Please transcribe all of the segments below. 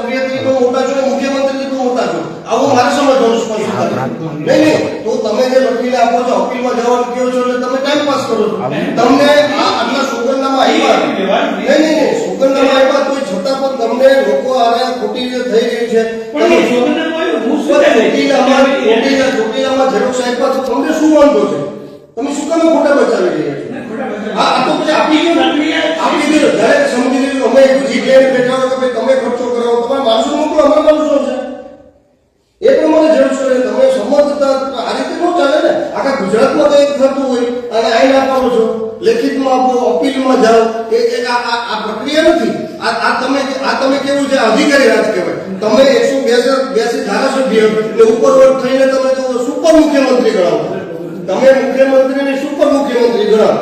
ધારાસભ્ય તરીકે મોટા છો, મુખ્યમંત્રી તરીકે મોટા છો, આવું મારે સમજવાનું સ્પષ્ટ નહીં. તો તમે જે વકીલે આપો છો, અપીલમાં જવાનું કહો છો એટલે તમે ટાઈમ પાસ કરો છો. તમને આટલા સોગંદનામા આવ્યા નહીં, સોગંદનામા આવ્યા તો છતાં પણ તમને લોકો આને ખોટી રીતે થઈ રહી છે. ચોટીલામાં ઝેરોક્ષ આપ્યા તો તમને શું વાંધો છે? તમે શું કામ ખોટા બચાવી રહ્યા છો? આ તો પછી આપી દીધો દરેક સમજી લીધું. અમે જીજે બેઠા કે ભાઈ તમે ખર્ચો કરો, તમારે માણસો મોકલો, અમારે માણસો છે એ પ્રમાણે ઝેરોક્ષ કરે. તમે સમજતા આ રીતે ન ચાલે ને. આખા ગુજરાતમાં તો એક થતું હોય અને આઈને આપો છો, લેખિતમાં આપો, અપીલમાં જાઓ, આ પ્રક્રિયા નથી. આ તમે કેવું છે, અધિકારી રાજ કહેવાય. તમે 182 ધારાસભ્ય એટલે ઉપરવટ થઈને તમે તો સુપર મુખ્યમંત્રી ગણાવો. તમે મુખ્યમંત્રીને સુપર મુખ્યમંત્રી ગણાવો.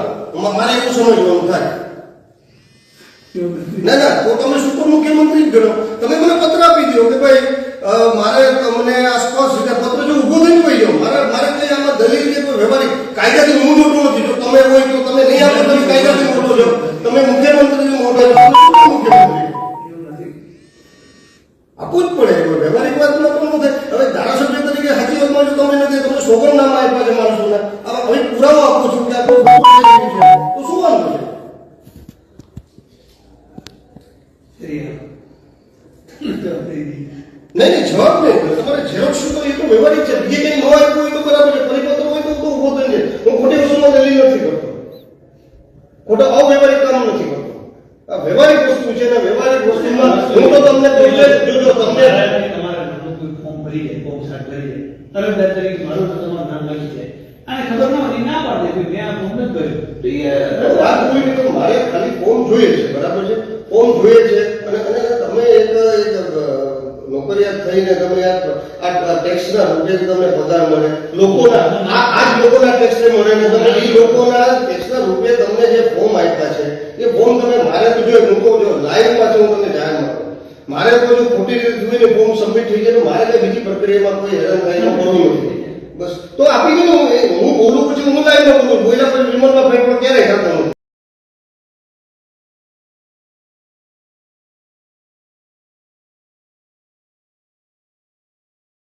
મારે એવું સમજવાનું થાય. ના તો તમે સુપર મુખ્યમંત્રી જ ગણો. તમે મને પત્ર આપી દો કે ભાઈ મારે તમને આ સ્પષ્ટ રીતે પત્ર જો ઉભો થઈને કહી દો. મારે કઈ આમાં દલીલ કે કોઈ વ્યવહારિક કાયદાથી હું મોટો નથી. જો તમે હોય તો તમે નહીં આપો, તમે કાયદાથી મોટો છો, તમે મુખ્યમંત્રી મોટો છો, મુખ્યમંત્રી આપવું જ પડે. વ્યવહારિક વાતમાં તો ન થાય. હવે ધારાસભ્ય તરીકે સાચી વાતમાં જો તમે નથી, તમે સોગંદનામા આપ્યા છે માણસોને, હવે પુરાવો આપું છું કે આ તો શું વાંધો છે? નહીં જવાબ નહીં. તમારે ઝેરોક્ષ તો એ તો વ્યવહારિક છે. બીજે કઈ ન આપ્યું હોય તો બરાબર છે, પરિપત્ર હોય તો ઉભો થઈ જાય. હું ખોટી વસ્તુમાં દલીલ નથી કરતો, ખોટા અવ્યવહારિક કામ નથી કરતો. આ વ્યવહારિક વસ્તુ છે ને વ્યવહારિક વસ્તુમાં હું તો તમને તમને તમારા ફોર્મ ભરી જાય, ફોર્મ સ્ટાર્ટ કરી જાય, અરજદાર તરીકે મારું તો તમારું નામ લખી જાય અને ખબર ન હોય ના પાડે કે મેં આ ફોર્મ નથી ભર્યું. તો એ વાત કોઈ નહીં. તો મારે ખાલી ફોર્મ જોઈએ છે, બરાબર છે, ફોર્મ જોઈએ છે. અને તમે એક નોકરિયાત થઈને તમે આ ટેક્સના રૂપે તમને પગાર મળે, લોકોના આ જ લોકોના ટેક્સ મળે ને તમે એ લોકોના ટેક્સના રૂપે તમને જે ફોર્મ આપ્યા છે એ ફોર્મ તમે મારે તો જો મૂકો, જો લાઈવમાં છે હું તમને જાહેરમાં કહું, મારે તો જો ખોટી રીતે જોઈને ફોર્મ સબમિટ થઈ જાય તો મારે કઈ બીજી પ્રક્રિયામાં કોઈ હેરાન થાય કરવું નથી. બસ તો આપી દીધું. હું બોલું પછી હું લાઈવમાં બોલું, બોલ્યા પછી રિમોટમાં ફેરફાર ક્યારેય થતા